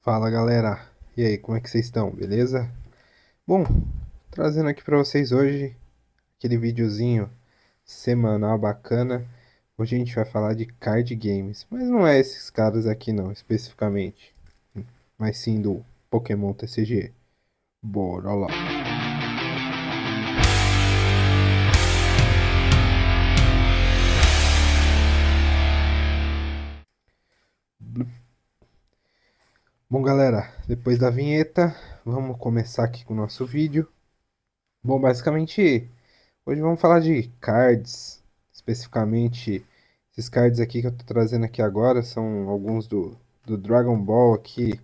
Fala galera, e aí, como é que vocês estão? Beleza? Bom, trazendo aqui pra vocês hoje aquele videozinho semanal bacana. Hoje a gente vai falar de card games, mas não é esses caras aqui não, especificamente, mas sim do Pokémon TCG. Bora lá. Bom galera, depois da vinheta, vamos começar aqui com o nosso vídeo. Bom, basicamente hoje vamos falar de cards, especificamente esses cards aqui que eu tô trazendo aqui agora são alguns do Dragon Ball aqui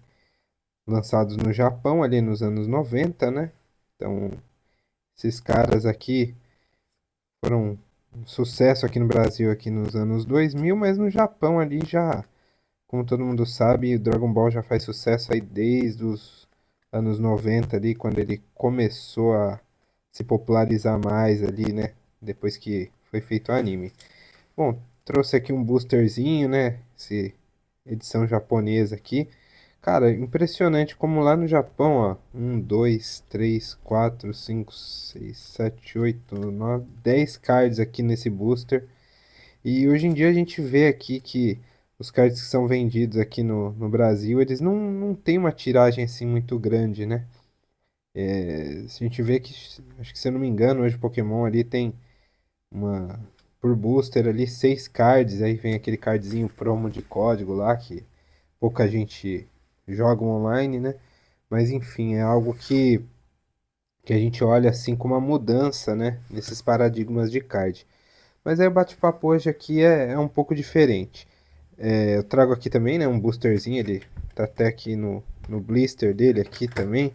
lançados no Japão ali nos anos 90, né? Então, esses caras aqui foram um sucesso aqui no Brasil aqui nos anos 2000, mas no Japão ali já, como todo mundo sabe, o Dragon Ball já faz sucesso aí desde os anos 90 ali, quando ele começou a se popularizar mais ali, né? Depois que foi feito o anime. Bom, trouxe aqui um boosterzinho, né? Essa edição japonesa aqui. Cara, impressionante como lá no Japão, ó. 10 cards aqui nesse booster. E hoje em dia a gente vê aqui que os cards que são vendidos aqui no Brasil, eles não têm uma tiragem assim muito grande, né? Se a gente vê que, acho que se eu não me engano, hoje o Pokémon ali tem uma por booster ali 6 cards, aí vem aquele cardzinho promo de código lá que pouca gente joga online, né? Mas enfim, é algo que a gente olha assim como uma mudança, né? Nesses paradigmas de card. Mas aí o bate-papo hoje aqui é um pouco diferente. Eu trago aqui também, né, um boosterzinho, ele tá até aqui no blister dele aqui também,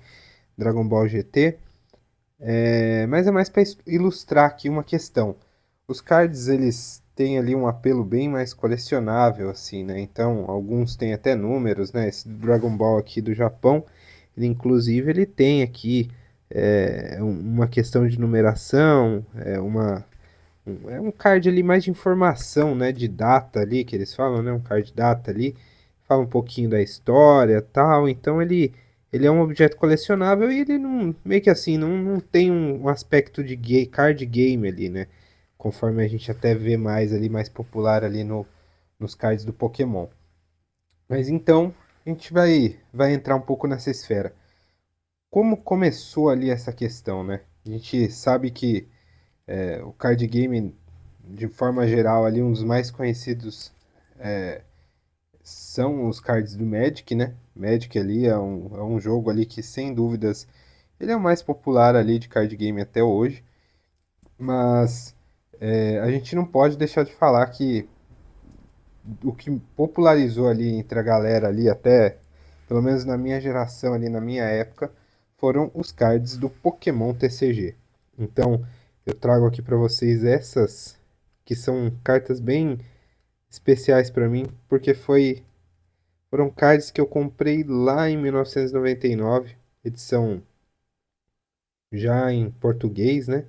Dragon Ball GT. Mas é mais para ilustrar aqui uma questão. Os cards, eles têm ali um apelo bem mais colecionável, assim, né? Então, alguns têm até números, né? Esse do Dragon Ball aqui do Japão, ele inclusive ele tem aqui uma questão de numeração, é um card ali mais de informação, né? De data ali, que eles falam, né? Um card data ali, fala um pouquinho da história, tal. Então ele é um objeto colecionável e ele não, meio que assim, não tem um aspecto de card game ali, né? Conforme a gente até vê mais ali, mais popular ali nos cards do Pokémon. Mas então, a gente vai entrar um pouco nessa esfera. Como começou ali essa questão, né? A gente sabe que o card game, de forma geral, ali um dos mais conhecidos são os cards do Magic, né? Magic ali é um jogo ali que, sem dúvidas, ele é o mais popular ali de card game até hoje. Mas a gente não pode deixar de falar que o que popularizou ali entre a galera ali, até pelo menos na minha geração ali, na minha época, foram os cards do Pokémon TCG. Então, eu trago aqui para vocês essas que são cartas bem especiais para mim, porque foram cards que eu comprei lá em 1999, edição já em português, né?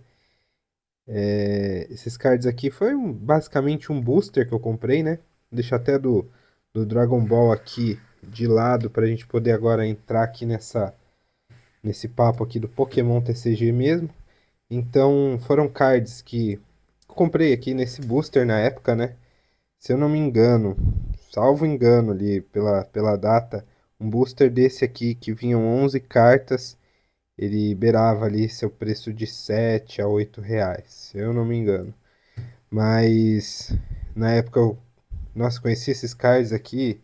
Esses cards aqui foi basicamente um booster que eu comprei, né? Vou deixar até do Dragon Ball aqui de lado para a gente poder agora entrar aqui nesse papo aqui do Pokémon TCG mesmo. Então foram cards que eu comprei aqui nesse booster na época, né? Se eu não me engano, salvo engano ali pela data, um booster desse aqui que vinham 11 cartas, ele beirava ali seu preço de 7 a 8 reais, se eu não me engano. Mas na época eu, nossa, conheci esses cards aqui,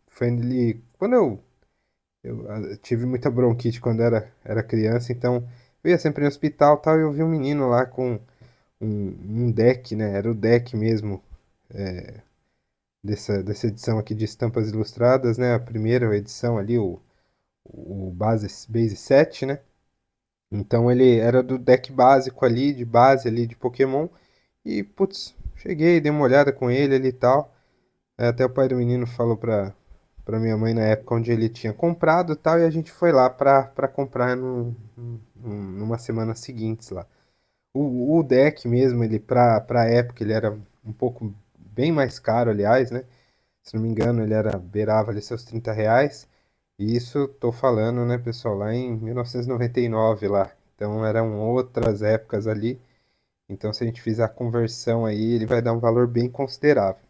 foi ali, quando eu tive muita bronquite quando era criança, então eu ia sempre no hospital e tal, e eu vi um menino lá com um deck, né? Era o deck mesmo dessa edição aqui de estampas ilustradas, né? A primeira edição ali, o base 7, né? Então ele era do deck básico ali, de base ali de Pokémon. E, putz, cheguei, dei uma olhada com ele ali e tal. Até o pai do menino falou pra minha mãe na época onde ele tinha comprado e tal. E a gente foi lá pra comprar numa semana seguintes lá. O deck mesmo, ele pra época, ele era um pouco bem mais caro, aliás, né? Se não me engano, ele era beirava ali seus R$ 30. E isso tô falando, né, pessoal, lá em 1999 lá. Então eram outras épocas ali. Então se a gente fizer a conversão aí, ele vai dar um valor bem considerável.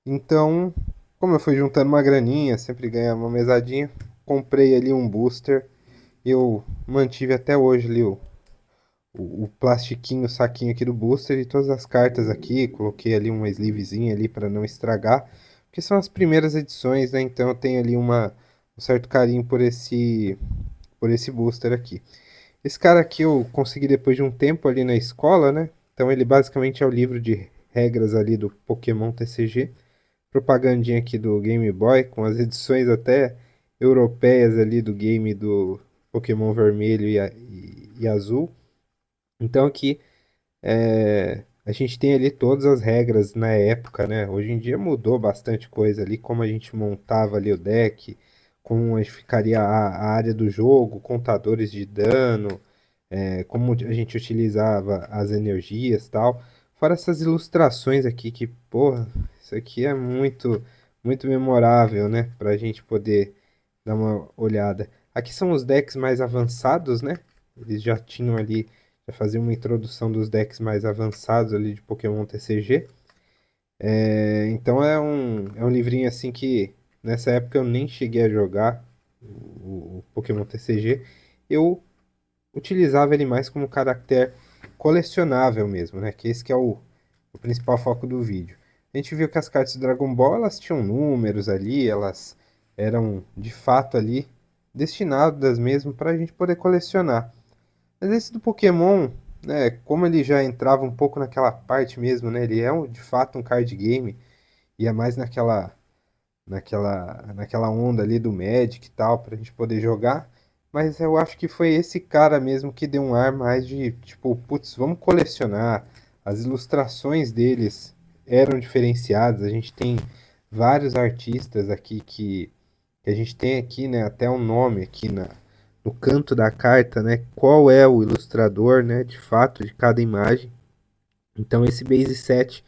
Então, como eu fui juntando uma graninha, sempre ganhava uma mesadinha, comprei ali um booster. Eu mantive até hoje ali o plastiquinho, o saquinho aqui do booster e todas as cartas aqui. Coloquei ali uma sleevezinha ali para não estragar, porque são as primeiras edições, né? Então eu tenho ali um certo carinho por esse booster aqui. Esse cara aqui eu consegui depois de um tempo ali na escola, né? Então ele basicamente é o livro de regras ali do Pokémon TCG. Propagandinha aqui do Game Boy, com as edições até europeias ali do game do Pokémon Vermelho e Azul. Então aqui a gente tem ali todas as regras na época, né? Hoje em dia mudou bastante coisa ali, como a gente montava ali o deck, como a gente ficaria a área do jogo, contadores de dano, como a gente utilizava as energias e tal. Fora essas ilustrações aqui que, porra, isso aqui é muito, muito memorável, né? Pra gente poder dar uma olhada. Aqui são os decks mais avançados, né? Eles já tinham ali, já faziam uma introdução dos decks mais avançados ali de Pokémon TCG. Então é um livrinho assim que nessa época eu nem cheguei a jogar o Pokémon TCG. Eu utilizava ele mais como caráter colecionável mesmo, né? Que esse que é o principal foco do vídeo. A gente viu que as cartas de Dragon Ball, elas tinham números ali, elas eram de fato ali destinadas mesmo para a gente poder colecionar. Mas esse do Pokémon, né, como ele já entrava um pouco naquela parte mesmo, né? Ele é de fato um card game, e é mais naquela onda ali do Magic e tal, pra gente poder jogar. Mas eu acho que foi esse cara mesmo que deu um ar mais de, tipo, putz, vamos colecionar. As ilustrações deles eram diferenciadas. A gente tem vários artistas aqui que a gente tem aqui, né, até um nome aqui no canto da carta, né, qual é o ilustrador, né, de fato, de cada imagem. Então esse base set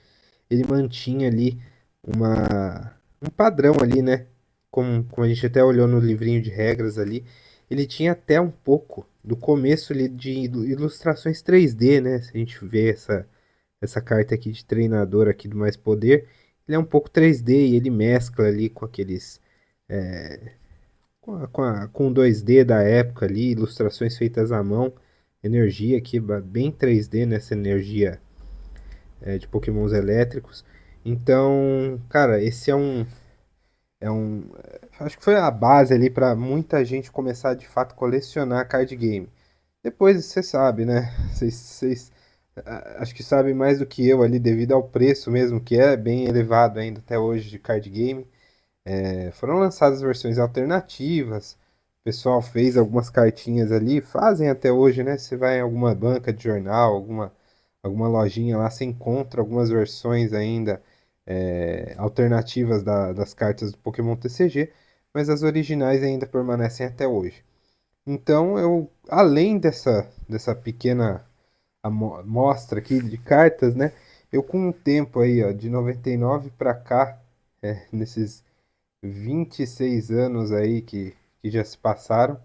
ele mantinha ali um padrão ali, né? Como a gente até olhou no livrinho de regras ali, ele tinha até um pouco do começo ali de ilustrações 3D, né? Se a gente vê essa carta aqui de treinador aqui do Mais Poder, ele é um pouco 3D e ele mescla ali com aqueles com o 2D da época ali, ilustrações feitas à mão, energia aqui bem 3D nessa energia de Pokémons elétricos. Então, cara, esse acho que foi a base ali para muita gente começar de fato colecionar card game. Depois você sabe, né? Vocês acho que sabem mais do que eu ali devido ao preço mesmo, que é bem elevado ainda até hoje de card game. Foram lançadas versões alternativas. O pessoal fez algumas cartinhas ali, fazem até hoje, né? Você vai em alguma banca de jornal, alguma lojinha lá, você encontra algumas versões ainda alternativas das cartas do Pokémon TCG, mas as originais ainda permanecem até hoje. Então, além dessa pequena amostra aqui de cartas, né? Eu com o tempo aí, ó, de 99 para cá, nesses 26 anos aí que já se passaram,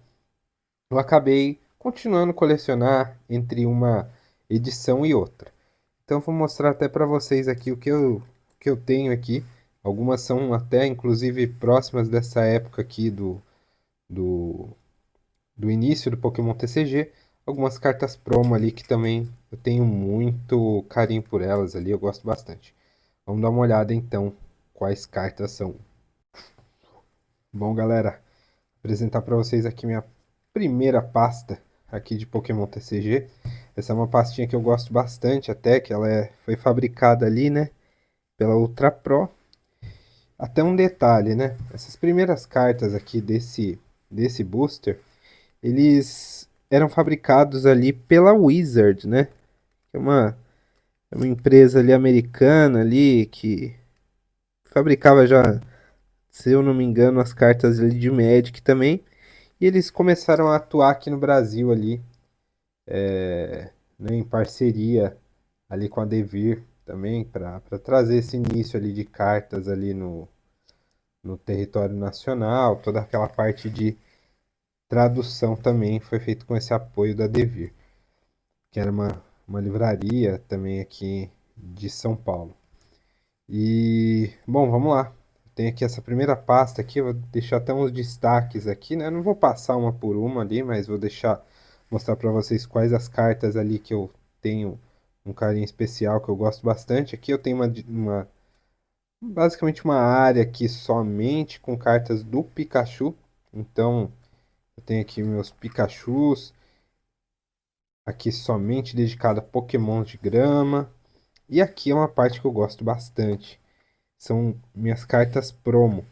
eu acabei continuando a colecionar entre uma edição e outra. Então vou mostrar até para vocês aqui o que eu tenho aqui. Algumas são até inclusive próximas dessa época aqui do, do início do Pokémon TCG. Algumas cartas promo ali que também eu tenho muito carinho por elas ali, eu gosto bastante. Vamos dar uma olhada então quais cartas são. Bom, galera, apresentar para vocês aqui minha primeira pasta aqui de Pokémon TCG. Essa é uma pastinha que eu gosto bastante até, que ela foi fabricada ali, né, pela Ultra Pro. Até um detalhe, né? Essas primeiras cartas aqui desse booster, eles eram fabricados ali pela Wizard, né? Que é uma empresa ali americana ali que fabricava já, se eu não me engano, as cartas ali de Magic também. E eles começaram a atuar aqui no Brasil ali, né, em parceria ali com a Devir também, para trazer esse início ali de cartas ali no território nacional, toda aquela parte de tradução também foi feito com esse apoio da Devir, que era uma livraria também aqui de São Paulo. E, bom, vamos lá. Tem aqui essa primeira pasta aqui, eu vou deixar até uns destaques aqui, né? Eu não vou passar uma por uma ali, mas vou deixar mostrar para vocês quais as cartas ali que eu tenho um carinho especial que eu gosto bastante. Aqui eu tenho basicamente uma área aqui somente com cartas do Pikachu. Então, eu tenho aqui meus Pikachus, aqui somente dedicado a Pokémon de grama. E aqui é uma parte que eu gosto bastante. São minhas cartas promo.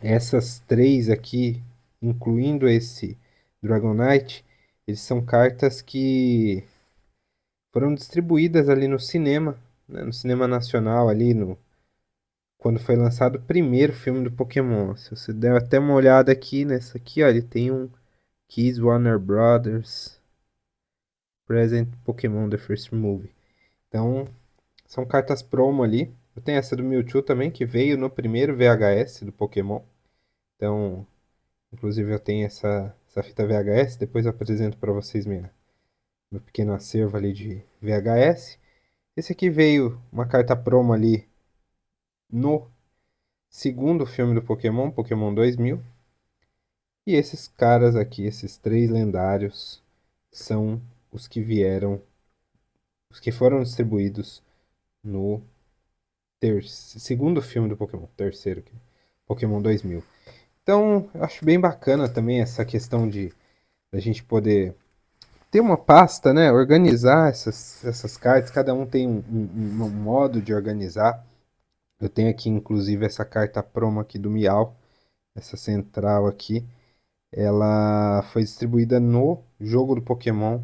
Essas três aqui, incluindo esse Dragonite, eles são cartas que foram distribuídas ali no cinema, né, no cinema nacional ali no quando foi lançado o primeiro filme do Pokémon. Se você der até uma olhada aqui nessa aqui, ó, ele tem um Kids Warner Brothers Present Pokémon The First Movie. Então, são cartas promo ali. Eu tenho essa do Mewtwo também, que veio no primeiro VHS do Pokémon. Então, inclusive eu tenho essa fita VHS, depois eu apresento para vocês meu pequeno acervo ali de VHS. Esse aqui veio uma carta promo ali no segundo filme do Pokémon, Pokémon 2000. E esses caras aqui, esses três lendários, são os que vieram, os que foram distribuídos no segundo filme do Pokémon, terceiro, Pokémon 2000. Então, eu acho bem bacana também essa questão de a gente poder ter uma pasta, né? Organizar essas cartas, cada um tem um modo de organizar. Eu tenho aqui, inclusive, essa carta promo aqui do Miau, essa central aqui. Ela foi distribuída no jogo do Pokémon,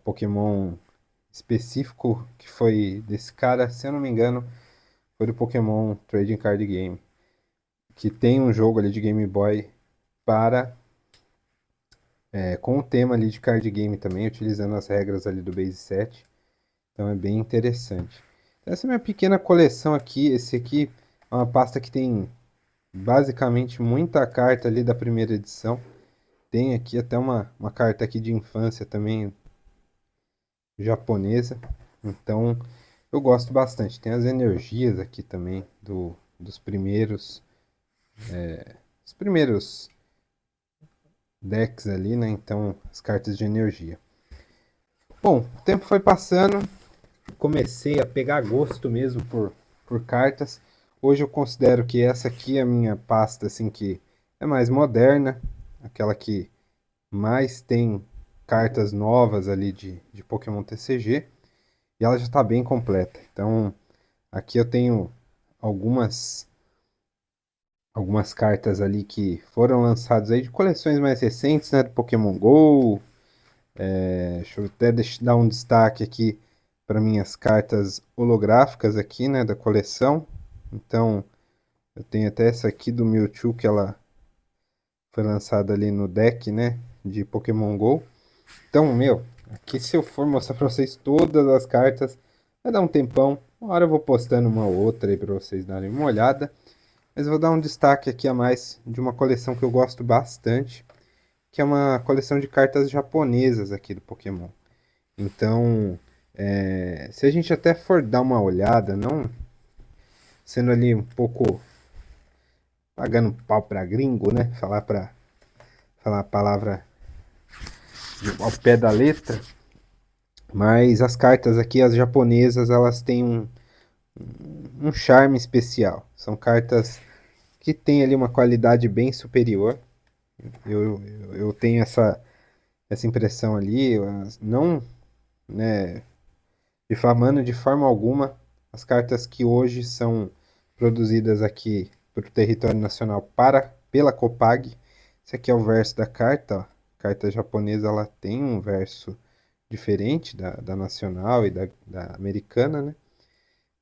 Pokémon específico que foi desse cara, se eu não me engano, foi do Pokémon Trading Card Game, que tem um jogo ali de Game Boy para com o tema ali de card game também, utilizando as regras ali do Base 7. Então é bem interessante. Essa é a minha pequena coleção aqui. Esse aqui é uma pasta que tem basicamente muita carta ali da primeira edição. Tem aqui até uma carta aqui de infância também, japonesa. Então eu gosto bastante. Tem as energias aqui também dos os primeiros decks ali, né? Então as cartas de energia. Bom, o tempo foi passando, comecei a pegar gosto mesmo por cartas. Hoje eu considero que essa aqui é a minha pasta assim que é mais moderna, aquela que mais tem cartas novas ali de Pokémon TCG, e ela já está bem completa. Então, aqui eu tenho algumas algumas cartas ali que foram lançadas aí de coleções mais recentes, né, do Pokémon Go. Deixa eu até dar um destaque aqui para minhas cartas holográficas aqui, né, da coleção. Então, eu tenho até essa aqui do Mewtwo que ela foi lançada ali no deck, né, de Pokémon Go. Então, meu, aqui se eu for mostrar para vocês todas as cartas, vai dar um tempão. Uma hora eu vou postando uma ou outra aí para vocês darem uma olhada. Mas eu vou dar um destaque aqui a mais de uma coleção que eu gosto bastante, que é uma coleção de cartas japonesas aqui do Pokémon. Então, se a gente até for dar uma olhada, não sendo ali um pouco pagando pau pra gringo, né? Falar a palavra ao pé da letra, mas as cartas aqui, as japonesas, elas têm um charme especial. São cartas que têm ali uma qualidade bem superior. Eu tenho essa impressão ali, não, né, difamando de forma alguma as cartas que hoje são produzidas aqui para o território nacional pela Copag. Esse aqui é o verso da carta. Ó. A carta japonesa ela tem um verso diferente da nacional e da americana, né?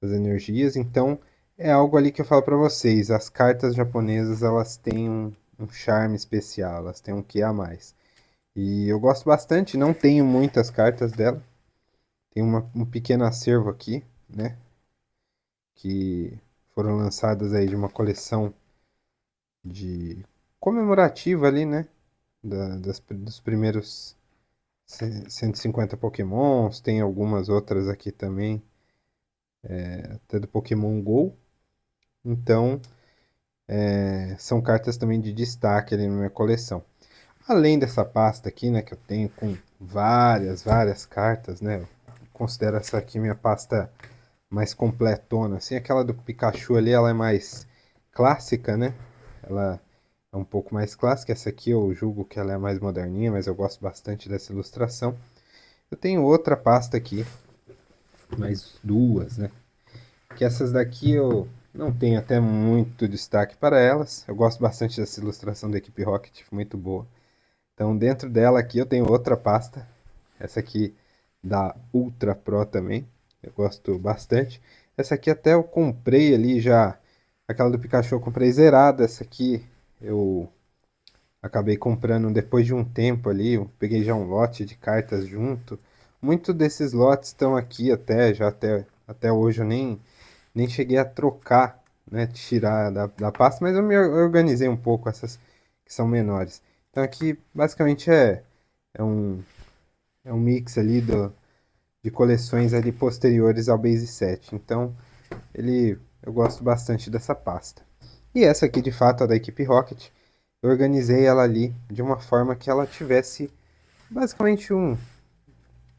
Das energias. Então é algo ali que eu falo para vocês. As cartas japonesas elas têm um charme especial, elas têm um quê a mais. E eu gosto bastante, não tenho muitas cartas dela. Tem um pequeno acervo aqui, né? Que foram lançadas aí de uma coleção de comemorativa ali, né? Dos primeiros 150 Pokémons, tem algumas outras aqui também, até do Pokémon Go. Então, são cartas também de destaque ali na minha coleção. Além dessa pasta aqui, né, que eu tenho com várias cartas, né? Eu considero essa aqui minha pasta mais completona, assim, aquela do Pikachu ali, ela é mais clássica, né? Ela é um pouco mais clássica, essa aqui eu julgo que ela é mais moderninha, mas eu gosto bastante dessa ilustração. Eu tenho outra pasta aqui, mais duas, né? Que essas daqui eu não tenho até muito destaque para elas. Eu gosto bastante dessa ilustração da equipe Rocket, muito boa. Então, dentro dela aqui eu tenho outra pasta, essa aqui da Ultra Pro também, eu gosto bastante. Essa aqui até eu comprei ali já, aquela do Pikachu eu comprei zerada, essa aqui eu acabei comprando depois de um tempo ali, eu peguei já um lote de cartas junto. Muitos desses lotes estão aqui até hoje eu nem cheguei a trocar, né, tirar da pasta, mas eu me organizei um pouco essas que são menores. Então aqui basicamente é um, é um mix ali de coleções ali posteriores ao Base 7. Então eu gosto bastante dessa pasta. E essa aqui de fato é da equipe Rocket. Eu organizei ela ali de uma forma que ela tivesse basicamente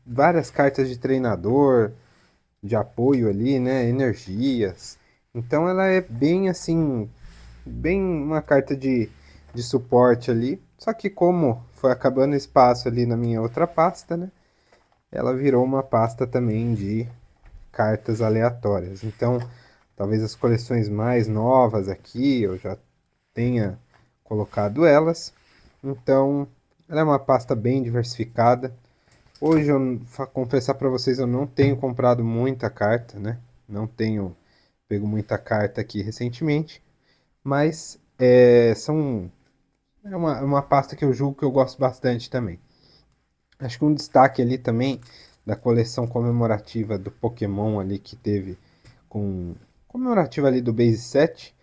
várias cartas de treinador, de apoio ali, né? Energias. Então ela é bem assim, bem uma carta de suporte ali. Só que como foi acabando espaço ali na minha outra pasta, né? Ela virou uma pasta também de cartas aleatórias. Então, talvez as coleções mais novas aqui eu já tenha colocado elas. Então, ela é uma pasta bem diversificada. Hoje, eu confessar para vocês, eu não tenho comprado muita carta, né? Não tenho pego muita carta aqui recentemente, mas é uma pasta que eu julgo que eu gosto bastante também. Acho que um destaque ali também da coleção comemorativa do Pokémon ali que teve com comemorativa ali do Base 7,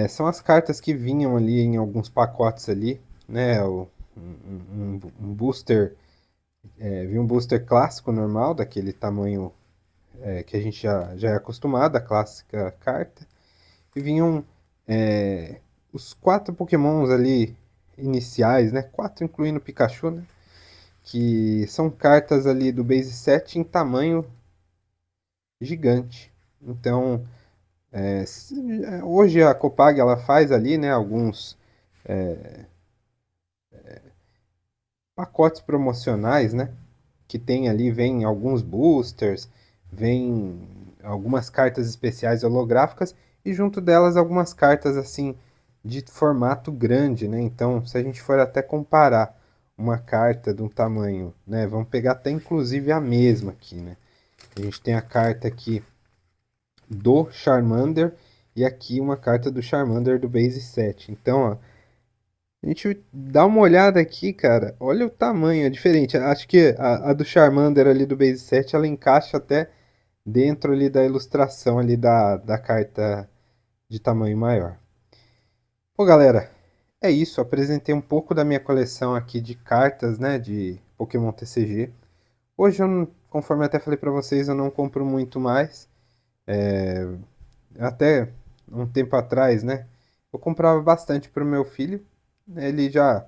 são as cartas que vinham ali em alguns pacotes ali, né? Um booster, vinha um booster clássico normal, daquele tamanho que a gente já é acostumado, a clássica carta. E vinham os quatro Pokémons ali iniciais, né? Quatro incluindo o Pikachu, né? Que são cartas ali do Base 7 em tamanho gigante. Então, hoje a Copag ela faz ali, né, alguns pacotes promocionais, né, que tem ali, vem alguns boosters, vem algumas cartas especiais holográficas e junto delas algumas cartas assim de formato grande, né? Então, se a gente for até comparar uma carta de um tamanho, né, vamos pegar até inclusive a mesma aqui, né? A gente tem a carta aqui do Charmander e aqui uma carta do Charmander do Base 7. Então, ó, a gente dá uma olhada aqui, cara. Olha o tamanho, é diferente. Acho que a do Charmander ali do Base 7, ela encaixa até dentro ali da ilustração ali da carta de tamanho maior. Pô, galera, é isso. Apresentei um pouco da minha coleção aqui de cartas, né, de Pokémon TCG. Hoje, conforme eu até falei pra vocês, eu não compro muito mais. Até um tempo atrás, né, eu comprava bastante pro meu filho. Ele já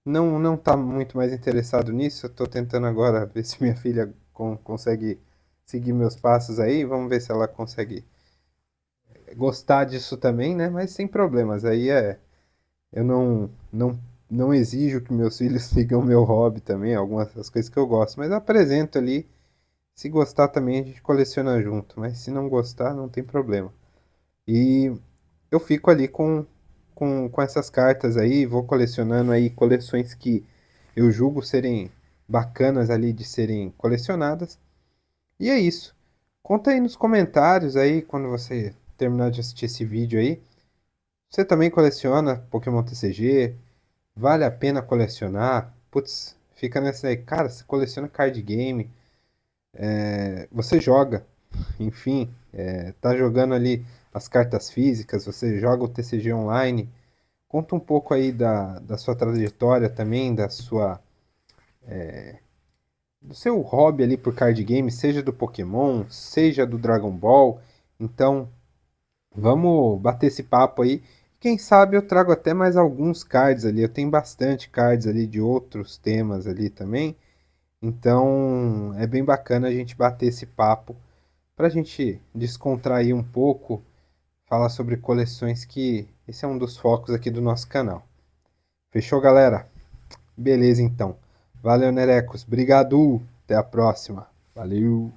não tá muito mais interessado nisso. Eu tô tentando agora ver se minha filha consegue seguir meus passos aí. Vamos ver se ela consegue gostar disso também, né? Mas sem problemas. Eu não exijo que meus filhos sigam o meu hobby também, algumas das coisas que eu gosto, mas eu apresento ali. Se gostar também a gente coleciona junto, mas se não gostar não tem problema. E eu fico ali com essas cartas aí, vou colecionando aí coleções que eu julgo serem bacanas ali de serem colecionadas. E é isso. Conta aí nos comentários aí, quando você terminar de assistir esse vídeo aí. Você também coleciona Pokémon TCG? Vale a pena colecionar? Putz, fica nessa aí. Cara, você coleciona card game, você joga, enfim, tá jogando ali as cartas físicas, você joga o TCG online. Conta um pouco aí da sua trajetória também, do seu hobby ali por card game, seja do Pokémon, seja do Dragon Ball. Então, vamos bater esse papo aí. Quem sabe eu trago até mais alguns cards ali. Eu tenho bastante cards ali de outros temas ali também. Então, é bem bacana a gente bater esse papo para a gente descontrair um pouco, falar sobre coleções, que esse é um dos focos aqui do nosso canal. Fechou, galera? Beleza, então. Valeu, Nerecos. Obrigado. Até a próxima. Valeu.